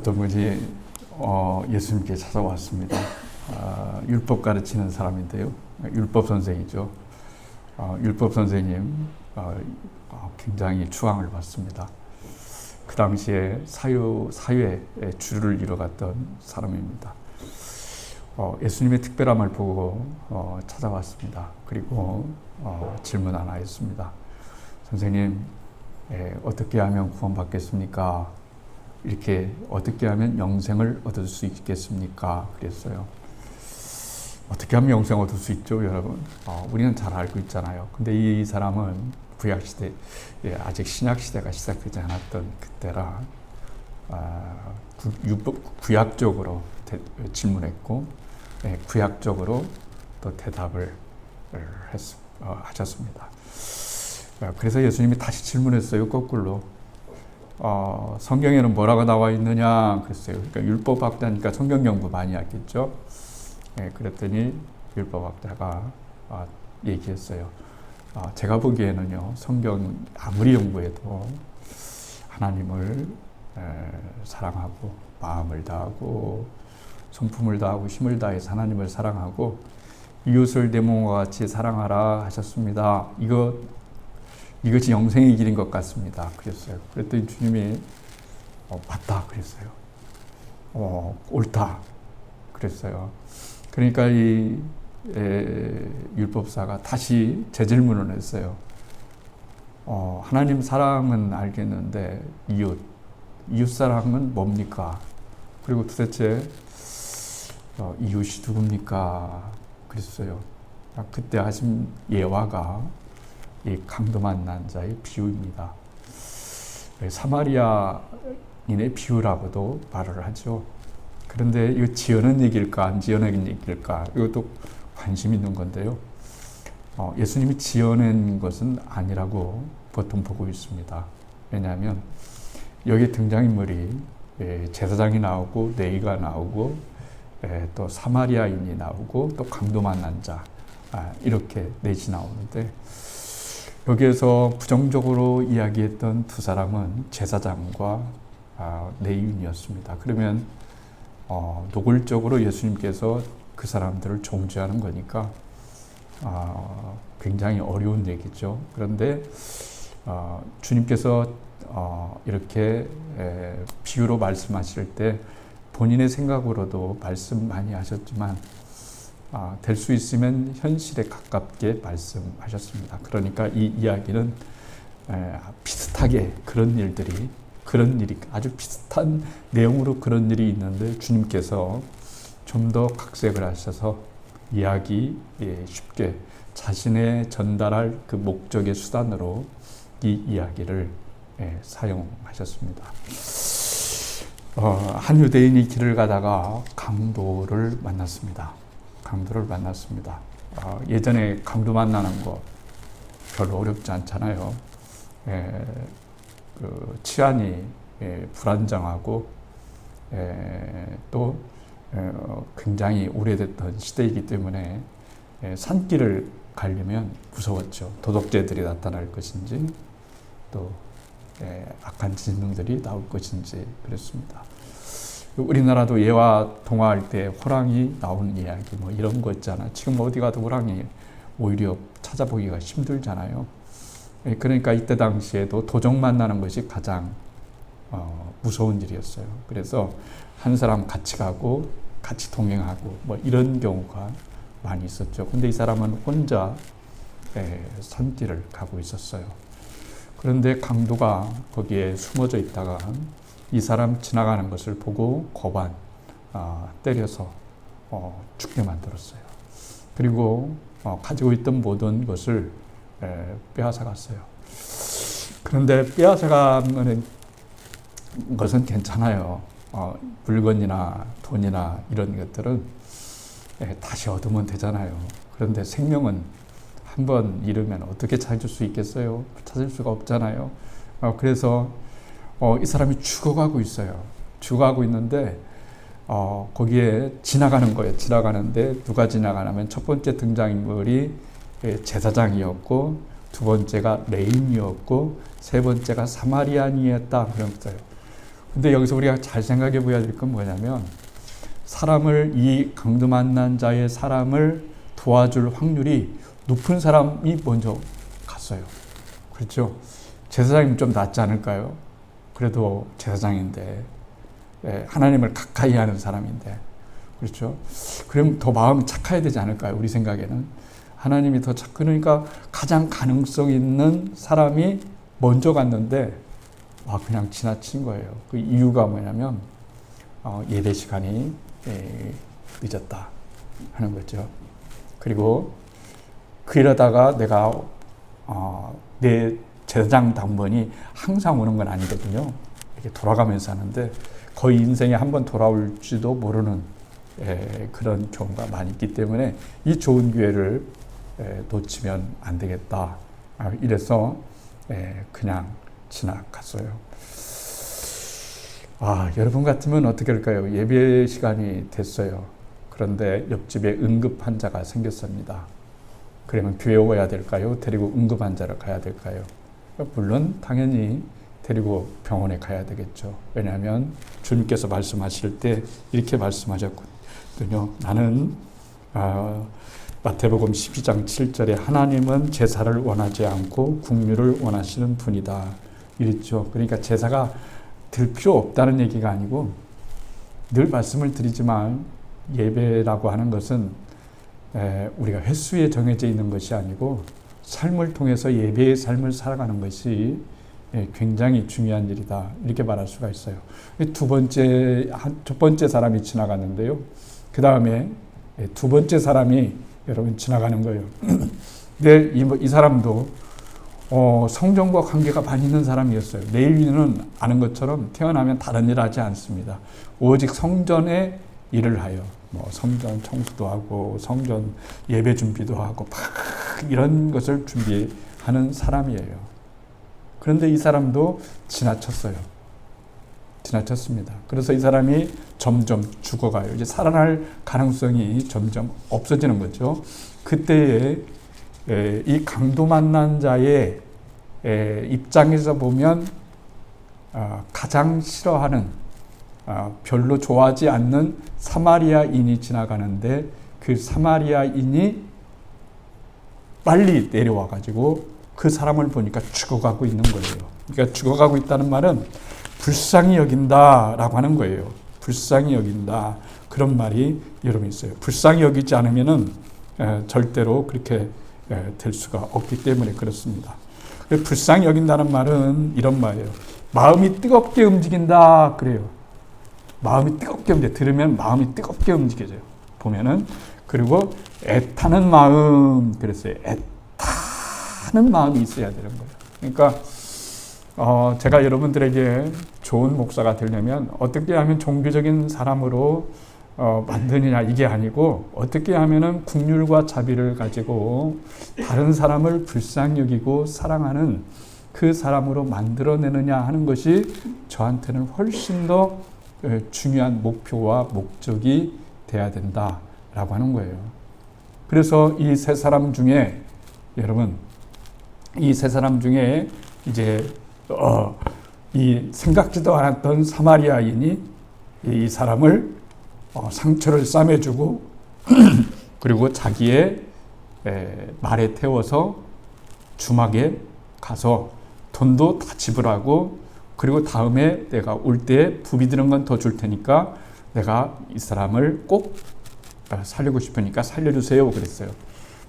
어떤 분이 예수님께 찾아왔습니다. 율법 가르치는 사람인데요. 율법 선생이죠. 율법 선생님 굉장히 추앙을 받습니다. 그 당시에 사회의 주를 이뤄갔던 사람입니다. 예수님의 특별함을 보고 찾아왔습니다. 그리고 질문 하나 했습니다. 선생님, 어떻게 하면 구원받겠습니까? 이렇게 어떻게 하면 영생을 얻을 수 있겠습니까? 그랬어요. 어떻게 하면 영생 얻을 수 있죠, 여러분? 우리는 잘 알고 있잖아요. 근데 이 사람은 구약시대, 아직 신약시대가 시작되지 않았던 그때라 구약적으로 질문했고 구약적으로 또 대답을 하셨습니다. 그래서 예수님이 다시 질문했어요, 거꾸로. 성경에는 뭐라고 나와 있느냐 그랬어요. 그러니까 율법학자니까 성경 연구 많이 하겠죠. 그랬더니 율법학자가 얘기했어요. 제가 보기에는요, 성경 아무리 연구해도 하나님을 사랑하고 마음을 다하고 성품을 다하고 힘을 다해서 하나님을 사랑하고 이웃을 내 몸과 같이 사랑하라 하셨습니다. 이것이 영생의 길인 것 같습니다. 그랬어요. 그랬더니 주님이 맞다 그랬어요. 옳다 그랬어요. 그러니까 이 율법사가 다시 재질문을 했어요. 하나님 사랑은 알겠는데 이웃 사랑은 뭡니까? 그리고 도대체 이웃이 누굽니까? 그랬어요. 그때 하신 예화가 이 강도 만난 자의 비유입니다. 사마리아인의 비유라고도 말을 하죠. 그런데 이거 지어낸 얘기일까 안 지어낸 얘기일까, 이것도 관심 있는 건데요. 예수님이 지어낸 것은 아니라고 보통 보고 있습니다. 왜냐하면 여기 등장인물이 제사장이 나오고 레위가 나오고 또 사마리아인이 나오고 또 강도 만난 자, 이렇게 넷이 나오는데 여기에서 부정적으로 이야기했던 두 사람은 제사장과 레위인이었습니다. 그러면 노골적으로 예수님께서 그 사람들을 정죄하는 거니까 굉장히 어려운 얘기죠. 그런데 주님께서 이렇게 비유로 말씀하실 때 본인의 생각으로도 말씀 많이 하셨지만 될 수 있으면 현실에 가깝게 말씀하셨습니다. 그러니까 이 이야기는 비슷하게 그런 일이 아주 비슷한 내용으로 그런 일이 있는데 주님께서 좀 더 각색을 하셔서 이야기 쉽게 자신의 전달할 그 목적의 수단으로 이 이야기를 사용하셨습니다. 한 유대인이 길을 가다가 강도를 만났습니다. 예전에 강도 만나는 거 별로 어렵지 않잖아요. 치안이 불안정하고 또 굉장히 오래됐던 시대이기 때문에 산길을 가려면 무서웠죠. 도둑죄들이 나타날 것인지 또 악한 지능들이 나올 것인지 그랬습니다. 우리나라도 예화 동화할 때 호랑이 나오는 이야기 뭐 이런 거 있잖아요. 지금 어디 가도 호랑이 오히려 찾아보기가 힘들잖아요. 그러니까 이때 당시에도 도적 만나는 것이 가장 무서운 일이었어요. 그래서 한 사람 같이 가고 같이 동행하고 뭐 이런 경우가 많이 있었죠. 근데 이 사람은 혼자 산길을 가고 있었어요. 그런데 강도가 거기에 숨어져 있다가 이 사람 지나가는 것을 보고 고반 때려서 죽게 만들었어요. 그리고 가지고 있던 모든 것을 빼앗아 갔어요. 그런데 빼앗아가는 것은 괜찮아요. 물건이나 돈이나 이런 것들은 다시 얻으면 되잖아요. 그런데 생명은 한번 잃으면 어떻게 찾을 수 있겠어요? 찾을 수가 없잖아요. 그래서 이 사람이 죽어가고 있어요. 죽어가고 있는데 거기에 지나가는 거예요. 지나가는데 누가 지나가냐면 첫 번째 등장인물이 제사장이었고 두 번째가 레인이었고 세 번째가 사마리안이었다 그랬어요. 근데 여기서 우리가 잘 생각해 보아야 될 건 뭐냐면 이 강도 만난 자의 사람을 도와줄 확률이 높은 사람이 먼저 갔어요. 그렇죠? 제사장이면 좀 낫지 않을까요? 그래도 제사장인데, 하나님을 가까이 하는 사람인데, 그렇죠? 그럼 더 마음이 착해야 되지 않을까요? 우리 생각에는. 하나님이 더 그러니까 가장 가능성 있는 사람이 먼저 갔는데, 그냥 지나친 거예요. 그 이유가 뭐냐면, 예배 시간이 늦었다 하는 거죠. 그리고 그러다가 내가 내 제사장 당번이 항상 오는 건 아니거든요. 이렇게 돌아가면서 하는데 거의 인생에 한 번 돌아올지도 모르는 그런 경우가 많이 있기 때문에 이 좋은 기회를 놓치면 안 되겠다. 이래서 그냥 지나갔어요. 여러분 같으면 어떻게 할까요? 예배 시간이 됐어요. 그런데 옆집에 응급 환자가 생겼습니다. 그러면 교회 와야 될까요? 데리고 응급 환자를 가야 될까요? 물론 당연히 데리고 병원에 가야 되겠죠. 왜냐하면 주님께서 말씀하실 때 이렇게 말씀하셨거든요. 나는 마태복음 12장 7절에 하나님은 제사를 원하지 않고 긍휼을 원하시는 분이다. 이랬죠. 그러니까 제사가 들 필요 없다는 얘기가 아니고 늘 말씀을 드리지만 예배라고 하는 것은 우리가 횟수에 정해져 있는 것이 아니고 삶을 통해서 예배의 삶을 살아가는 것이 굉장히 중요한 일이다. 이렇게 말할 수가 있어요. 첫 번째 사람이 지나갔는데요. 그 다음에 두 번째 사람이 여러분 지나가는 거예요. 근데 이 사람도 성전과 관계가 많이 있는 사람이었어요. 레위인은 아는 것처럼 태어나면 다른 일을 하지 않습니다. 오직 성전의 일을 하여 성전 청소도 하고 성전 예배 준비도 하고 이런 것을 준비하는 사람이에요. 그런데 이 사람도 지나쳤습니다. 그래서 이 사람이 점점 죽어가요. 이제 살아날 가능성이 점점 없어지는 거죠. 그때에 이 강도 만난 자의 입장에서 보면 가장 싫어하는 별로 좋아하지 않는 사마리아인이 지나가는데 그 사마리아인이 빨리 내려와 가지고 그 사람을 보니까 죽어가고 있는 거예요. 그러니까 죽어가고 있다는 말은 불쌍히 여긴다라고 하는 거예요. 불쌍히 여긴다. 그런 말이 여러분 있어요. 불쌍히 여기지 않으면은 절대로 그렇게 될 수가 없기 때문에 그렇습니다. 불쌍히 여긴다는 말은 이런 말이에요. 마음이 뜨겁게 움직인다 그래요. 마음이 뜨겁게 들으면 마음이 뜨겁게 움직여져요. 보면은 그리고 애타는 마음 그랬어요. 애타는 마음이 있어야 되는 거예요. 그러니까 제가 여러분들에게 좋은 목사가 되려면 어떻게 하면 종교적인 사람으로 만드느냐 이게 아니고 어떻게 하면은 긍휼과 자비를 가지고 다른 사람을 불쌍히 여기고 사랑하는 그 사람으로 만들어내느냐 하는 것이 저한테는 훨씬 더 중요한 목표와 목적이 돼야 된다라고 하는 거예요. 그래서 이 세 사람 중에 여러분 이 세 사람 중에 이제 이 생각지도 않았던 사마리아인이 이 사람을 상처를 싸매주고 그리고 자기의 말에 태워서 주막에 가서 돈도 다 지불하고 그리고 다음에 내가 올 때 부비 드는 건 더 줄 테니까 내가 이 사람을 꼭 살리고 싶으니까 살려주세요 그랬어요.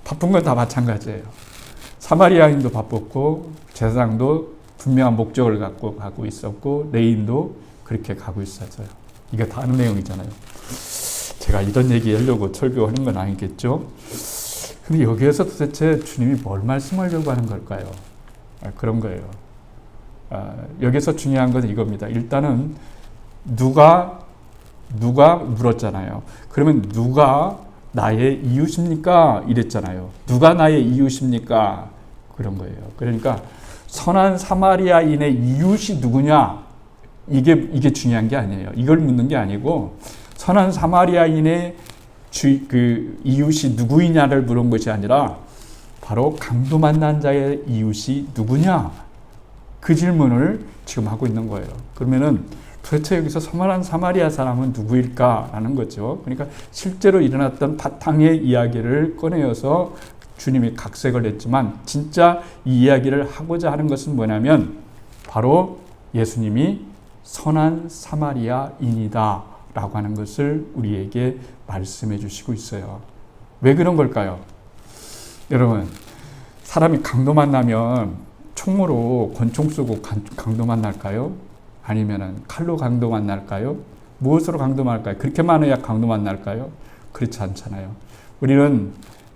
바쁜 건 다 마찬가지예요. 사마리아인도 바빴고 제사장도 분명한 목적을 갖고 가고 있었고 레인도 그렇게 가고 있었어요. 이게 다 아는 내용이잖아요. 제가 이런 얘기 하려고 설교하는 건 아니겠죠? 근데 여기에서 도대체 주님이 뭘 말씀하려고 하는 걸까요? 그런 거예요. 여기서 중요한 건 이겁니다. 일단은 누가 물었잖아요. 그러면 누가 나의 이웃입니까? 이랬잖아요. 누가 나의 이웃입니까? 그런 거예요. 그러니까 선한 사마리아인의 이웃이 누구냐? 이게 중요한 게 아니에요. 이걸 묻는 게 아니고 선한 사마리아인의 그 이웃이 누구이냐를 물은 것이 아니라 바로 강도 만난 자의 이웃이 누구냐? 그 질문을 지금 하고 있는 거예요. 그러면은 도대체 여기서 선한 사마리아 사람은 누구일까라는 거죠. 그러니까 실제로 일어났던 바탕의 이야기를 꺼내어서 주님이 각색을 했지만 진짜 이 이야기를 하고자 하는 것은 뭐냐면 바로 예수님이 선한 사마리아인이다 라고 하는 것을 우리에게 말씀해 주시고 있어요. 왜 그런 걸까요? 여러분, 사람이 강도 만나면 총으로 권총 쏘고 강도 만날까요? 아니면 칼로 강도 만날까요? 무엇으로 강도 만날까요? 그렇게 많아야 강도 만날까요? 그렇지 않잖아요. 우리는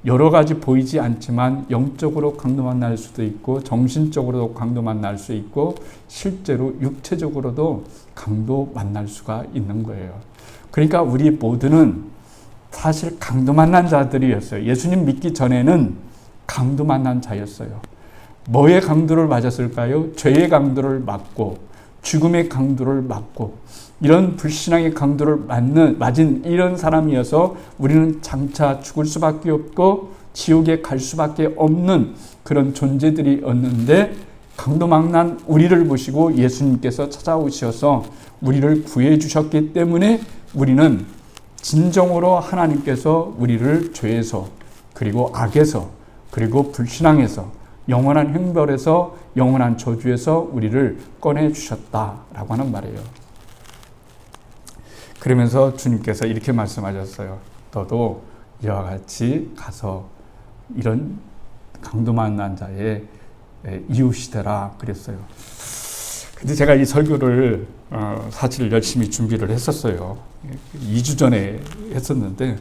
여러 가지 보이지 않지만 영적으로 강도 만날 수도 있고 정신적으로도 강도 만날 수 있고 실제로 육체적으로도 강도 만날 수가 있는 거예요. 그러니까 우리 모두는 사실 강도 만난 자들이었어요. 예수님 믿기 전에는 강도 만난 자였어요. 뭐의 강도를 맞았을까요? 죄의 강도를 맞고 죽음의 강도를 맞고 이런 불신앙의 강도를 맞은 이런 사람이어서 우리는 장차 죽을 수밖에 없고 지옥에 갈 수밖에 없는 그런 존재들이었는데 강도 만난 우리를 보시고 예수님께서 찾아오셔서 우리를 구해 주셨기 때문에 우리는 진정으로 하나님께서 우리를 죄에서 그리고 악에서 그리고 불신앙에서 영원한 형벌에서 영원한 저주에서 우리를 꺼내 주셨다라고 하는 말이에요. 그러면서 주님께서 이렇게 말씀하셨어요. 너도 이와 같이 가서 이런 강도 만난 자의 이웃이 되라 그랬어요. 근데 제가 이 설교를 사실 열심히 준비를 했었어요. 2주 전에 했었는데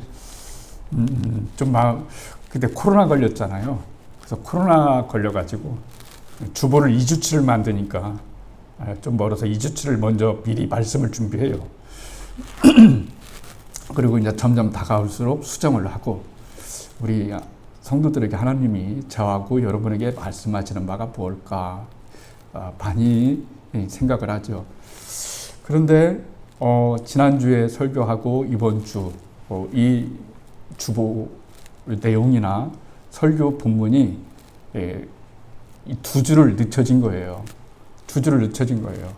좀 막 그때 코로나 걸렸잖아요. 그래서 코로나 걸려가지고 주보를 2주치를 만드니까 좀 멀어서 2주치를 먼저 미리 말씀을 준비해요. 그리고 이제 점점 다가올수록 수정을 하고 우리 성도들에게 하나님이 저하고 여러분에게 말씀하시는 바가 뭘까 많이 생각을 하죠. 그런데 지난주에 설교하고 이번 주 이 주보 내용이나 설교 본문이 이 2주를 늦춰진 거예요. 2주를 늦춰진 거예요.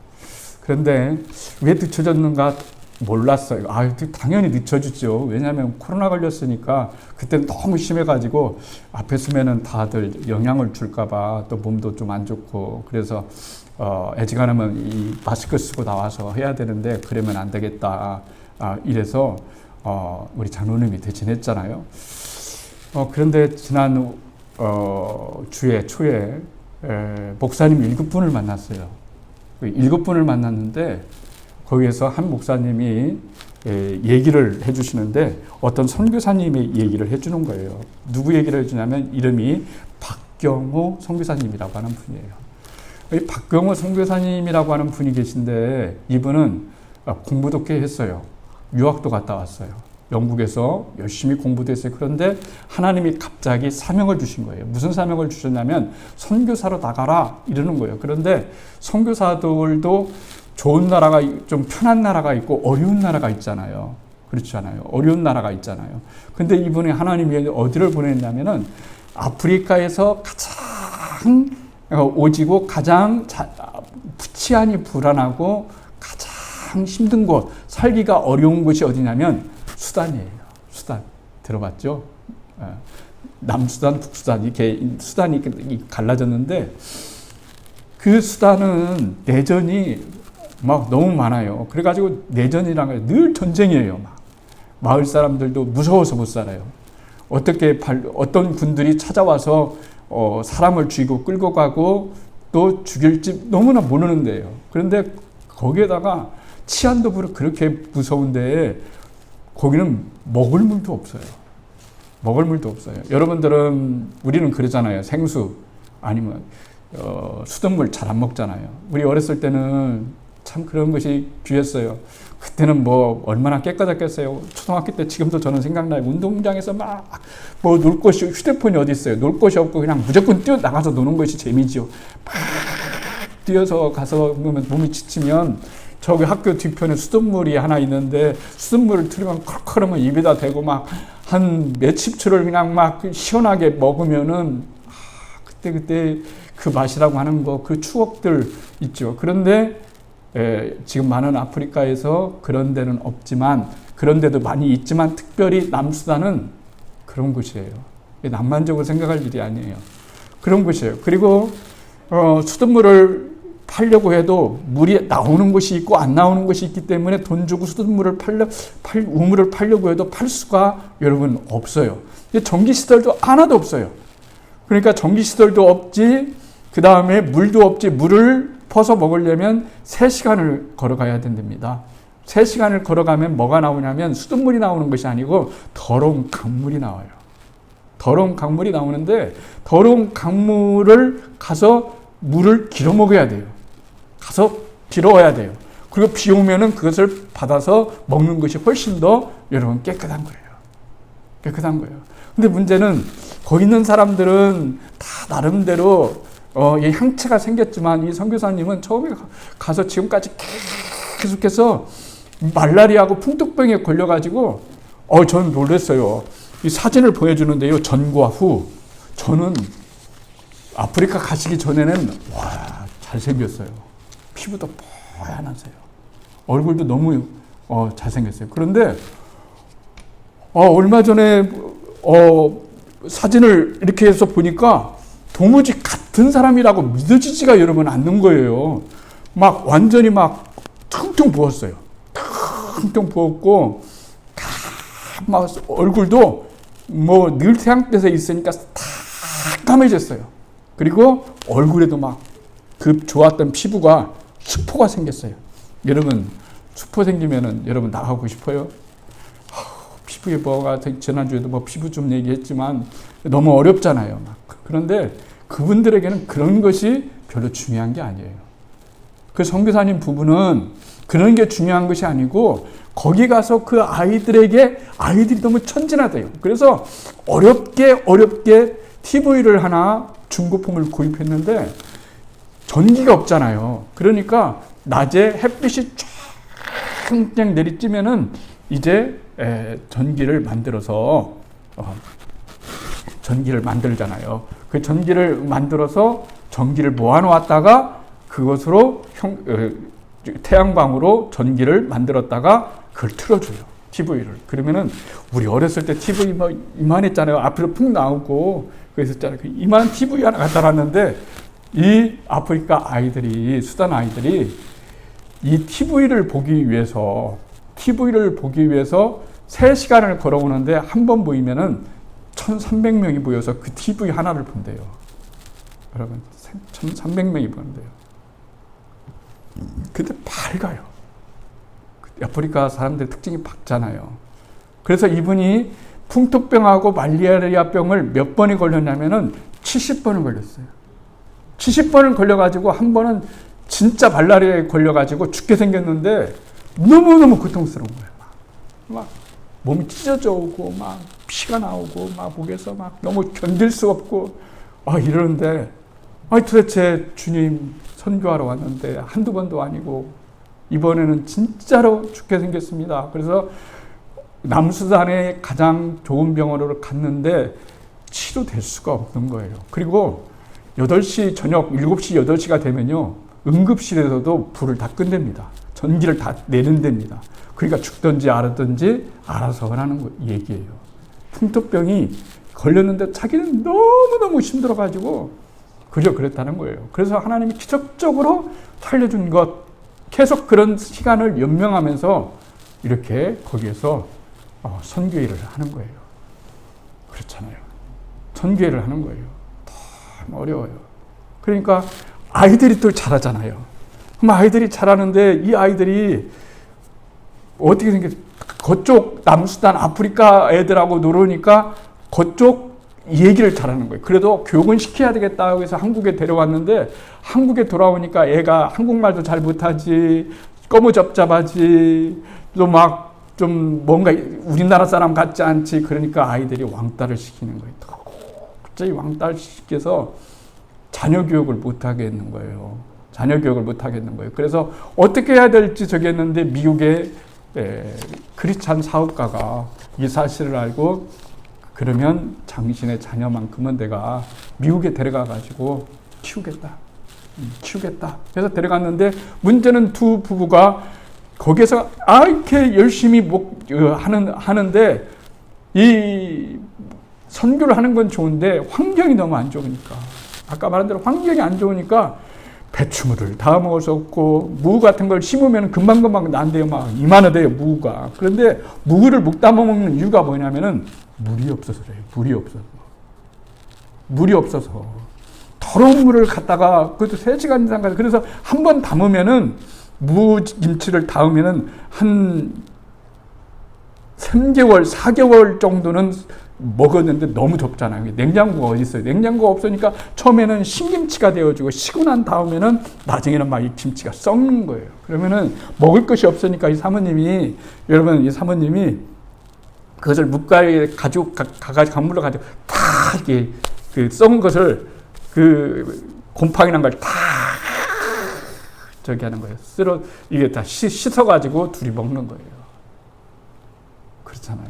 그런데 왜 늦춰졌는가 몰랐어요. 당연히 늦춰지죠. 왜냐하면 코로나 걸렸으니까 그때는 너무 심해가지고 앞에 서면은 다들 영향을 줄까봐 또 몸도 좀 안 좋고 그래서 애지간하면 이 마스크 쓰고 나와서 해야 되는데 그러면 안 되겠다. 이래서 우리 장로님이 대신했잖아요. 그런데 지난 주에 초에 목사님 7분을 만났어요. 7분을 만났는데 거기에서 한 목사님이 얘기를 해주시는데 어떤 선교사님의 얘기를 해주는 거예요. 누구 얘기를 해주냐면 이름이 박경호 선교사님이라고 하는 분이에요. 이 박경호 선교사님이라고 하는 분이 계신데 이분은 공부도 꽤 했어요. 유학도 갔다 왔어요. 영국에서 열심히 공부도 했어요. 그런데 하나님이 갑자기 사명을 주신 거예요. 무슨 사명을 주셨냐면 선교사로 나가라 이러는 거예요. 그런데 선교사들도 좋은 나라가 좀 편한 나라가 있고 어려운 나라가 있잖아요. 그렇지 않아요? 어려운 나라가 있잖아요. 근데 이분이 하나님이 어디를 보냈냐면은 아프리카에서 가장 오지고 가장 치안이 불안하고 가장 힘든 곳, 살기가 어려운 곳이 어디냐면 수단이에요. 수단. 들어봤죠? 남수단, 북수단 이렇게 수단이 갈라졌는데 그 수단은 내전이 막 너무 많아요. 그래가지고 내전이란 게 늘 전쟁이에요. 막. 마을 사람들도 무서워서 못 살아요. 어떤 군들이 찾아와서 사람을 쥐고 끌고 가고 또 죽일지 너무나 모르는데요. 그런데 거기에다가 치안도 그렇게 무서운데 거기는 먹을 물도 없어요. 먹을 물도 없어요. 여러분들은 우리는 그러잖아요. 생수 아니면 수돗물 잘 안 먹잖아요. 우리 어렸을 때는 참 그런 것이 귀했어요. 그때는 뭐 얼마나 깨끗했겠어요. 초등학교 때 지금도 저는 생각나요. 운동장에서 막 뭐 놀 곳이 휴대폰이 어디 있어요. 놀 곳이 없고 그냥 무조건 뛰어 나가서 노는 것이 재미지요. 막 뛰어서 가서 몸이 지치면 저기 학교 뒤편에 수돗물이 하나 있는데 수돗물을 틀으면 컬컬하면 입에다 대고 막 한 몇십 초를 그냥 막 시원하게 먹으면은 그때 그 맛이라고 하는 거 그 추억들 있죠. 그런데 지금 많은 아프리카에서 그런 데는 없지만, 그런 데도 많이 있지만 특별히 남수단은 그런 곳이에요. 낭만적으로 생각할 일이 아니에요. 그런 곳이에요. 그리고 수돗물을 팔려고 해도 물이 나오는 곳이 있고 안 나오는 곳이 있기 때문에 돈 주고 수돗물을 우물을 팔려고 해도 팔 수가 여러분 없어요. 전기시설도 하나도 없어요. 그러니까 전기시설도 없지, 그 다음에 물도 없지. 물을 퍼서 먹으려면 3시간을 걸어가야 된답니다. 3시간을 걸어가면 뭐가 나오냐면 수돗물이 나오는 것이 아니고 더러운 강물이 나와요. 더러운 강물이 나오는데, 더러운 강물을 가서 물을 길어 먹어야 돼요. 가서 길어와야 돼요. 그리고 비 오면은 그것을 받아서 먹는 것이 훨씬 더 여러분 깨끗한 거예요. 깨끗한 거예요. 근데 문제는 거기 있는 사람들은 다 나름대로 이 향체가 생겼지만, 이 선교사님은 처음에 가서 지금까지 계속해서 말라리아하고 풍토병에 걸려가지고 저는 놀랐어요. 이 사진을 보여주는데요, 전과 후. 저는 아프리카 가시기 전에는 와, 잘생겼어요. 피부도 뽀얀하세요. 얼굴도 너무 잘생겼어요. 그런데 얼마 전에 사진을 이렇게 해서 보니까 도무지 같은 사람이라고 믿어지지가 여러분 않는 거예요. 막 완전히 막 퉁퉁 부었어요. 퉁퉁 부었고, 막 얼굴도 뭐 늘 태양빛에 있으니까 다 까매졌어요. 그리고 얼굴에도 막 그 좋았던 피부가 수포가 생겼어요. 여러분, 수포 생기면은 여러분 나가고 싶어요? 피부에 뭐가, 지난주에도 뭐 피부 좀 얘기했지만 너무 어렵잖아요. 그런데 그분들에게는 그런 것이 별로 중요한 게 아니에요. 그 선교사님 부부는 그런 게 중요한 것이 아니고, 거기 가서 그 아이들이 너무 천진하대요. 그래서 어렵게 TV를 하나 중고품을 구입했는데 전기가 없잖아요. 그러니까 낮에 햇빛이 쫙 내리쬐면은 이제 전기를 만들어서 전기를 만들잖아요. 그 전기를 만들어서 전기를 모아놓았다가 그것으로 태양광으로 전기를 만들었다가 그걸 틀어줘요. TV를. 그러면은 우리 어렸을 때 TV 뭐 이만했잖아요. 앞으로 푹 나오고 그랬었잖아요. 이만 TV 하나 갖다 놨는데, 이 아프리카 아이들이, 수단 아이들이 이 TV를 보기 위해서 3시간을 걸어오는데 한 번 보이면은 1,300명이 모여서 그 TV 하나를 본대요. 여러분, 1,300명이 보는데요. 근데 밝아요. 아프리카 사람들 특징이 밝잖아요. 그래서 이분이 풍토병하고 말라리아병을 몇 번이 걸렸냐면은 70번을 걸렸어요. 70번을 걸려가지고 한 번은 진짜 말라리아에 걸려가지고 죽게 생겼는데 너무너무 고통스러운 거예요. 막 몸이 찢어져 오고 막 피가 나오고 막 목에서 막 너무 견딜 수 없고 이러는데, 도대체 주님 선교하러 왔는데 한두 번도 아니고 이번에는 진짜로 죽게 생겼습니다. 그래서 남수단의 가장 좋은 병원으로 갔는데 치료될 수가 없는 거예요. 그리고 8시, 저녁 7시, 8시가 되면요, 응급실에서도 불을 다 끈답니다. 전기를 다 내는 데입니다. 그러니까 죽든지 알았든지 알아서 하라는 얘기예요. 풍토병이 걸렸는데 자기는 너무너무 힘들어가지고 그저 그랬다는 거예요. 그래서 하나님이 기적적으로 살려준 것, 계속 그런 시간을 연명하면서 이렇게 거기에서 선교일을 하는 거예요. 그렇잖아요. 선교일을 하는 거예요. 참 어려워요. 그러니까 아이들이 또 잘하잖아요. 그럼 아이들이 잘하는데, 이 아이들이 어떻게 생겼어요? 그쪽 남수단 아프리카 애들하고 놀으니까 그쪽 얘기를 잘하는 거예요. 그래도 교육은 시켜야 되겠다 해서 한국에 데려왔는데, 한국에 돌아오니까 애가 한국말도 잘 못하지, 꺼무잡잡하지, 또 막 좀 뭔가 우리나라 사람 같지 않지. 그러니까 아이들이 왕따를 시키는 거예요. 갑자기 왕따를 시켜서 자녀 교육을 못하게 했는 거예요. 자녀 교육을 못하게 했는 거예요. 그래서 어떻게 해야 될지 저기 했는데, 미국의 크리스찬 사업가가 이 사실을 알고, 그러면 당신의 자녀만큼은 내가 미국에 데려가 가지고 키우겠다. 키우겠다. 그래서 데려갔는데 문제는 두 부부가 거기에서 이렇게 열심히 하는데 이 선교를 하는 건 좋은데 환경이 너무 안 좋으니까, 아까 말한 대로 환경이 안 좋으니까 배추물을 다 먹을 수 없고, 무 같은 걸 심으면 금방금방 난대요. 막 이만하대요, 무가. 그런데 무를 묵다 먹는 이유가 뭐냐면은 물이 없어서 그래요. 물이 없어서. 더러운 물을 갖다가, 그것도 3시간 이상 가서, 그래서 한 번 담으면은, 무김치를 담으면은 한 3개월, 4개월 정도는 먹었는데 너무 덥잖아요. 냉장고가 어디 있어요? 냉장고가 없으니까 처음에는 신김치가 되어지고, 시고 난 다음에는 나중에는 막 이 김치가 썩는 거예요. 그러면은 먹을 것이 없으니까 이 사모님이 그것을 묵가에 가지고 가가지고 강물로 가지고 다 이렇게 그 썩은 것을 그 곰팡이 난 걸 다 저기 하는 거예요. 이게 다 씻어가지고 둘이 먹는 거예요. 그렇잖아요.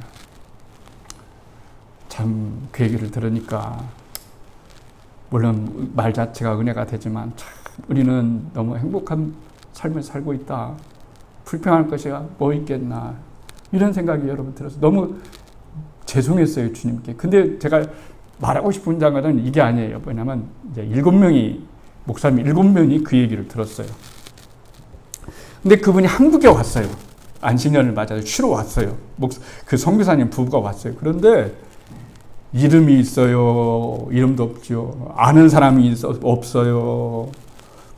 참 그 얘기를 들으니까 물론 말 자체가 은혜가 되지만 참 우리는 너무 행복한 삶을 살고 있다. 불평할 것이 뭐 있겠나. 이런 생각이 여러분 들어서 너무 죄송했어요, 주님께. 근데 제가 말하고 싶은 장은 이게 아니에요. 뭐냐면 이제 7명이 목사님 7명이 그 얘기를 들었어요. 근데 그분이 한국에 왔어요. 안식년을 맞아서 쉬러 왔어요. 그 선교사님 부부가 왔어요. 그런데 이름이 있어요. 이름도 없죠. 아는 사람이 없어요.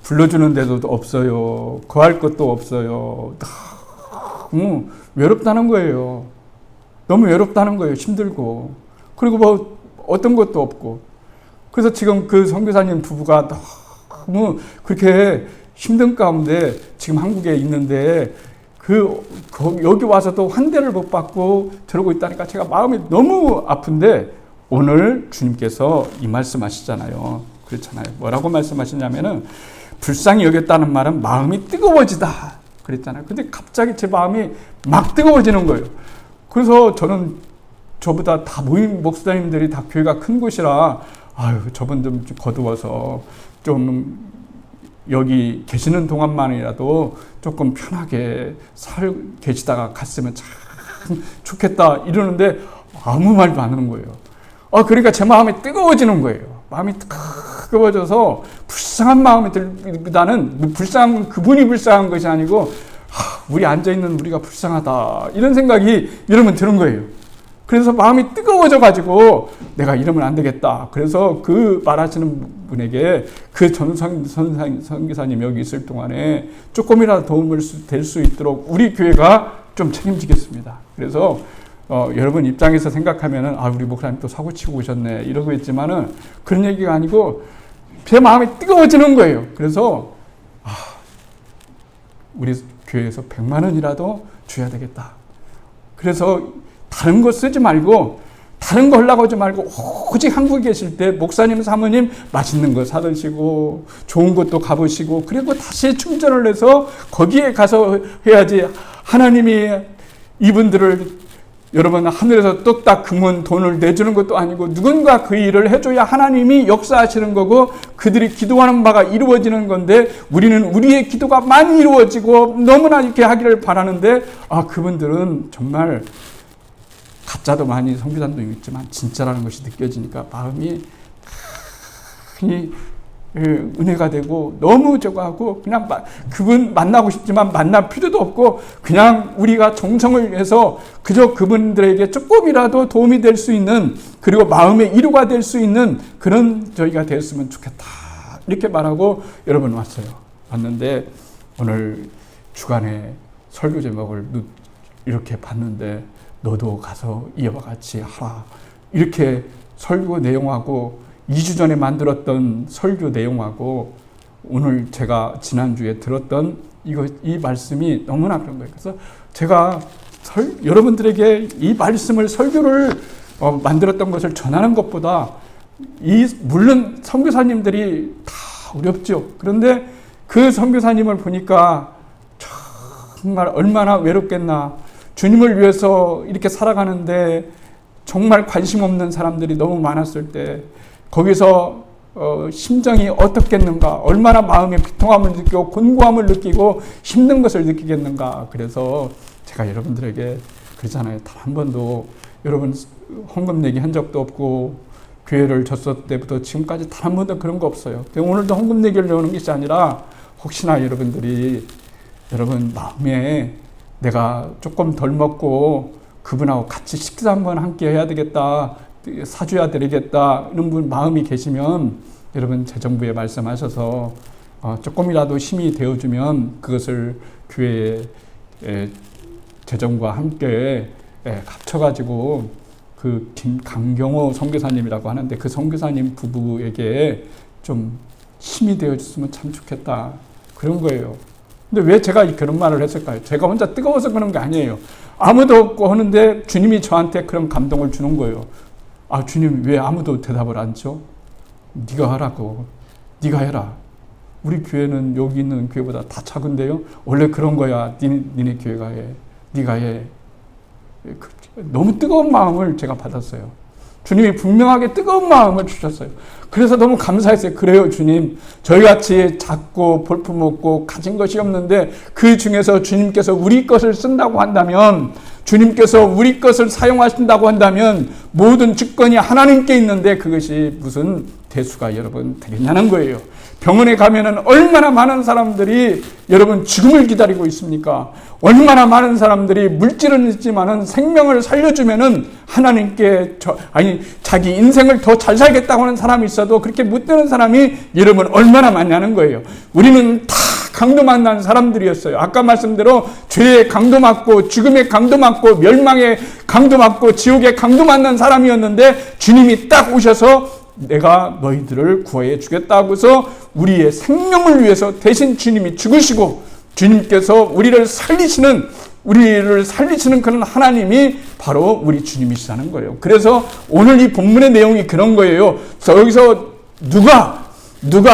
불러주는 데도 없어요. 거할 것도 없어요. 너무 외롭다는 거예요. 너무 외롭다는 거예요. 힘들고. 그리고 뭐 어떤 것도 없고. 그래서 지금 그 선교사님 부부가 너무 그렇게 힘든 가운데 지금 한국에 있는데 여기 와서도 환대를 못 받고 저러고 있다니까 제가 마음이 너무 아픈데, 오늘 주님께서 이 말씀 하시잖아요. 그렇잖아요. 뭐라고 말씀하시냐면은 불쌍히 여겼다는 말은 마음이 뜨거워지다 그랬잖아요. 근데 갑자기 제 마음이 막 뜨거워지는 거예요. 그래서 저는 저보다 다 모임 목사님들이 다 교회가 큰 곳이라 저분 좀 거두어서 좀 여기 계시는 동안만이라도 조금 편하게 계시다가 갔으면 참 좋겠다 이러는데 아무 말도 안 하는 거예요. 그러니까 제 마음이 뜨거워지는 거예요. 마음이 뜨거워져서 불쌍한 마음이 들보다는 불쌍한 그분이 불쌍한 것이 아니고 우리 앉아있는 우리가 불쌍하다 이런 생각이 여러분 드는 거예요. 그래서 마음이 뜨거워져가지고 내가 이러면 안 되겠다. 그래서 그 말하시는 분에게 그 선교사님 여기 있을 동안에 조금이라도 도움을 될 수 있도록 우리 교회가 좀 책임지겠습니다. 그래서 여러분 입장에서 생각하면은 우리 목사님 또 사고치고 오셨네 이러고 있지만은 그런 얘기가 아니고 제 마음이 뜨거워지는 거예요. 그래서 우리 교회에서 100만 원이라도 줘야 되겠다. 그래서 다른 거 쓰지 말고 다른 거 하려고 하지 말고 오직 한국에 계실 때 목사님 사모님 맛있는 거 사드시고 좋은 곳도 가보시고 그리고 다시 충전을 해서 거기에 가서 해야지. 하나님이 이분들을 여러분 하늘에서 뚝딱 금은 돈을 내주는 것도 아니고 누군가 그 일을 해줘야 하나님이 역사하시는 거고 그들이 기도하는 바가 이루어지는 건데 우리는 우리의 기도가 많이 이루어지고 너무나 이렇게 하기를 바라는데 그분들은 정말 가짜도 많이 선교단도 있지만 진짜라는 것이 느껴지니까 마음이 은혜가 되고 너무 저거하고 그냥 그분 만나고 싶지만 만날 필요도 없고 그냥 우리가 정성을 해서 그저 그분들에게 조금이라도 도움이 될 수 있는 그리고 마음의 위로가 될 수 있는 그런 저희가 되었으면 좋겠다 이렇게 말하고 여러분 왔는데 오늘 주간에 설교 제목을 이렇게 봤는데 너도 가서 이와 같이 하라 이렇게 설교 내용하고 2주 전에 만들었던 설교 내용하고 오늘 제가 지난주에 들었던 이 말씀이 너무나 그런 거예요. 그래서 제가 여러분들에게 이 말씀을 설교를 만들었던 것을 전하는 것보다 물론 선교사님들이 다 어렵죠. 그런데 그 선교사님을 보니까 정말 얼마나 외롭겠나. 주님을 위해서 이렇게 살아가는데 정말 관심 없는 사람들이 너무 많았을 때 거기서 심정이 어떻겠는가, 얼마나 마음의 비통함을 느끼고 곤고함을 느끼고 힘든 것을 느끼겠는가. 그래서 제가 여러분들에게 그러잖아요. 단 한 번도 여러분 헌금 내기 한 적도 없고 교회를 졌을 때부터 지금까지 단 한 번도 그런 거 없어요. 오늘도 헌금 내기를 하는 것이 아니라 혹시나 여러분들이 여러분 마음에 내가 조금 덜 먹고 그분하고 같이 식사 한번 함께 해야 되겠다, 사줘야 되겠다 이런 분 마음이 계시면 여러분 재정부에 말씀하셔서 조금이라도 힘이 되어주면 그것을 교회에 재정과 함께 합쳐가지고 그 강경호 선교사님이라고 하는데 그 선교사님 부부에게 좀 힘이 되어줬으면 참 좋겠다, 그런 거예요. 근데 왜 제가 그런 말을 했을까요? 제가 혼자 뜨거워서 그런 게 아니에요. 아무도 없고 하는데 주님이 저한테 그런 감동을 주는 거예요. 아, 주님 왜 아무도 대답을 안 줘? 네가 하라고. 네가 해라. 우리 교회는 여기 있는 교회보다 다 작은데요. 원래 그런 거야. 니네 교회가 해. 네가 해. 너무 뜨거운 마음을 제가 받았어요. 주님이 분명하게 뜨거운 마음을 주셨어요. 그래서 너무 감사했어요. 그래요, 주님. 저희같이 작고 볼품없고 가진 것이 없는데 그 중에서 주님께서 우리 것을 쓴다고 한다면, 주님께서 우리 것을 사용하신다고 한다면 모든 주권이 하나님께 있는데 그것이 무슨 대수가 여러분 되겠냐는 거예요. 병원에 가면은 얼마나 많은 사람들이 여러분 죽음을 기다리고 있습니까? 얼마나 많은 사람들이 물질은 있지만은 생명을 살려주면은 하나님께 자기 인생을 더 잘 살겠다고 하는 사람이 있어도 그렇게 못 되는 사람이 여러분 얼마나 많냐는 거예요. 우리는 다 강도 만난 사람들이었어요. 아까 말씀대로 죄의 강도 맞고 죽음의 강도 맞고 멸망의 강도 맞고 지옥의 강도 맞는 사람이었는데 주님이 딱 오셔서 내가 너희들을 구해 주겠다고 해서 우리의 생명을 위해서 대신 주님이 죽으시고 주님께서 우리를 살리시는 그런 하나님이 바로 우리 주님이시라는 거예요. 그래서 오늘 이 본문의 내용이 그런 거예요. 그래서 여기서 누가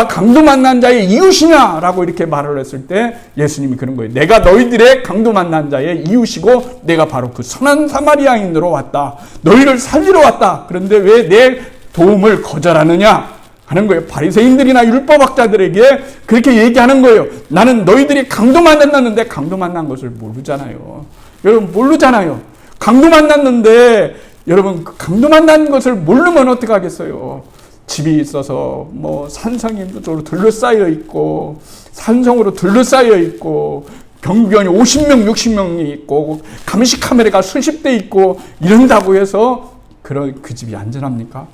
강도 만난 자의 이웃이냐라고 이렇게 말을 했을 때 예수님이 그런 거예요. 내가 너희들의 강도 만난 자의 이웃이고 내가 바로 그 선한 사마리아인으로 왔다. 너희를 살리러 왔다. 그런데 왜 내 도움을 거절하느냐 하는 거예요. 바리새인들이나 율법학자들에게 그렇게 얘기하는 거예요. 나는 너희들이 강도 만났는데 강도 만난 것을 모르잖아요. 여러분 모르잖아요. 강도 만났는데 여러분 강도 만난 것을 모르면 어떡하겠어요. 집이 있어서 뭐 산성으로 둘러싸여 있고 산성으로 둘러싸여 있고 경비원이 50명 60명이 있고 감시 카메라가 수십 대 있고 이런다고 해서 그 집이 안전합니까?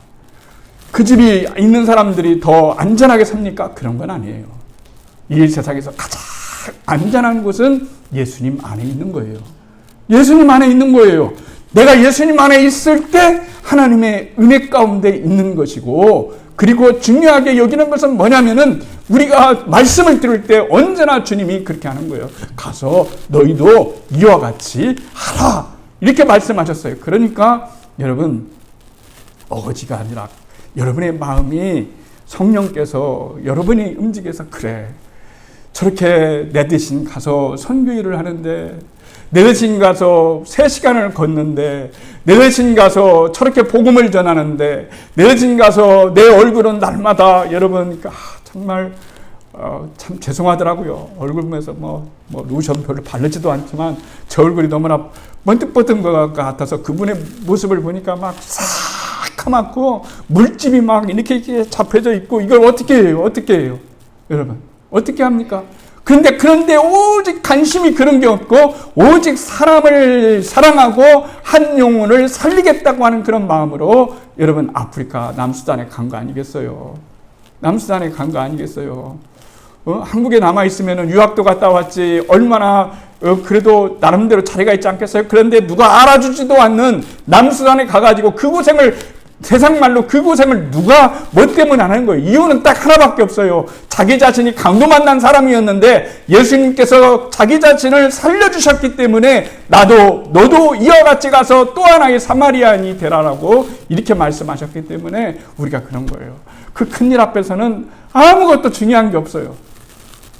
그 집이 있는 사람들이 더 안전하게 삽니까? 그런 건 아니에요. 이 세상에서 가장 안전한 곳은 예수님 안에 있는 거예요. 예수님 안에 있는 거예요. 내가 예수님 안에 있을 때 하나님의 은혜 가운데 있는 것이고, 그리고 중요하게 여기는 것은 뭐냐면은 우리가 말씀을 들을 때 언제나 주님이 그렇게 하는 거예요. 가서 너희도 이와 같이 하라. 이렇게 말씀하셨어요. 그러니까 여러분 어거지가 아니라 여러분의 마음이 성령께서 여러분이 움직여서 그래 저렇게 내 대신 가서 선교일을 하는데 내 대신 가서 3시간을 걷는데 내 대신 가서 저렇게 복음을 전하는데 내 대신 가서 내 얼굴은 날마다 여러분 정말 참 죄송하더라고요. 얼굴 보면서 뭐 로션 별로 바르지도 않지만 제 얼굴이 너무나 번뜩번뜩 것 같아서 그분의 모습을 보니까 막 새카맣고 물집이 막 이렇게 잡혀져 있고 이걸 어떻게 해요? 여러분 어떻게 합니까? 그런데 오직 관심이 그런 게 없고 오직 사람을 사랑하고 한 영혼을 살리겠다고 하는 그런 마음으로 여러분 아프리카 남수단에 간 거 아니겠어요? 남수단에 간 거 아니겠어요? 한국에 남아있으면 유학도 갔다 왔지 얼마나 그래도 나름대로 자리가 있지 않겠어요? 그런데 누가 알아주지도 않는 남수단에 가가지고 그 고생을 세상 말로 그 고생을 누가 뭐 때문에 안 하는 거예요? 이유는 딱 하나밖에 없어요. 자기 자신이 강도 만난 사람이었는데 예수님께서 자기 자신을 살려주셨기 때문에 너도 이와 같이 가서 또 하나의 사마리아인이 되라라고 이렇게 말씀하셨기 때문에 우리가 그런 거예요. 그 큰일 앞에서는 아무것도 중요한 게 없어요.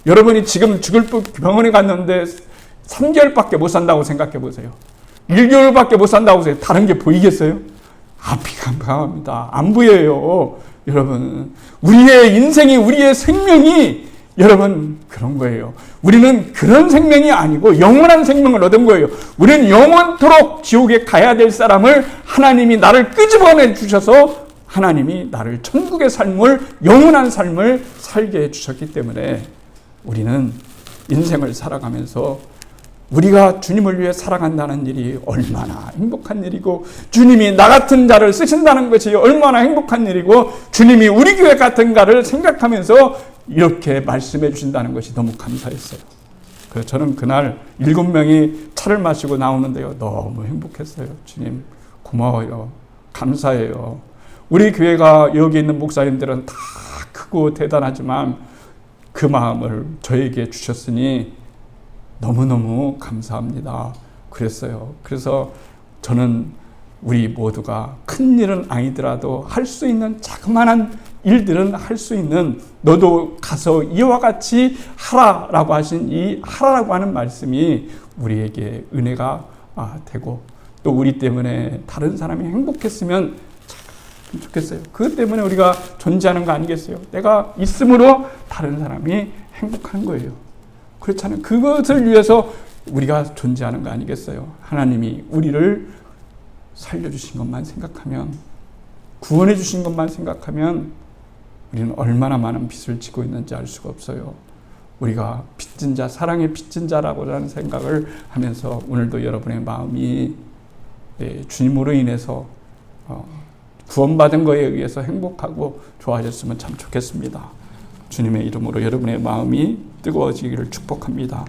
여러분이 지금 죽을 병원에 갔는데 3개월밖에 못 산다고 생각해 보세요. 1개월밖에 못 산다고 하세요. 다른 게 보이겠어요? 앞이 깜깜합니다. 안 보여요. 여러분, 우리의 인생이, 우리의 생명이 여러분 그런 거예요. 우리는 그런 생명이 아니고 영원한 생명을 얻은 거예요. 우리는 영원토록 지옥에 가야 될 사람을 하나님이 나를 끄집어내 주셔서 하나님이 나를 천국의 삶을, 영원한 삶을 살게 해주셨기 때문에 우리는 인생을 살아가면서 우리가 주님을 위해 살아간다는 일이 얼마나 행복한 일이고, 주님이 나 같은 자를 쓰신다는 것이 얼마나 행복한 일이고, 주님이 우리 교회 같은 자를 생각하면서 이렇게 말씀해 주신다는 것이 너무 감사했어요. 그래서 저는 그날 7명이 차를 마시고 나오는데요, 너무 행복했어요. 주님 고마워요. 감사해요. 우리 교회가 여기 있는 목사님들은 다 크고 대단하지만 그 마음을 저에게 주셨으니 너무너무 감사합니다. 그랬어요. 그래서 저는 우리 모두가 큰 일은 아니더라도 할 수 있는 자그마한 일들은 할 수 있는, 너도 가서 이와 같이 하라라고 하신 이 하라라고 하는 말씀이 우리에게 은혜가 되고, 또 우리 때문에 다른 사람이 행복했으면 참 좋겠어요. 그것 때문에 우리가 존재하는 거 아니겠어요? 내가 있음으로 다른 사람이 행복한 거예요. 그렇잖아요. 그것을 위해서 우리가 존재하는 거 아니겠어요? 하나님이 우리를 살려주신 것만 생각하면, 구원해 주신 것만 생각하면 우리는 얼마나 많은 빚을 지고 있는지 알 수가 없어요. 우리가 빚진 자, 사랑의 빚진 자라고 하는 생각을 하면서 오늘도 여러분의 마음이 주님으로 인해서 구원받은 것에 의해서 행복하고 좋아졌으면 참 좋겠습니다. 주님의 이름으로 여러분의 마음이 뜨거워지기를 축복합니다.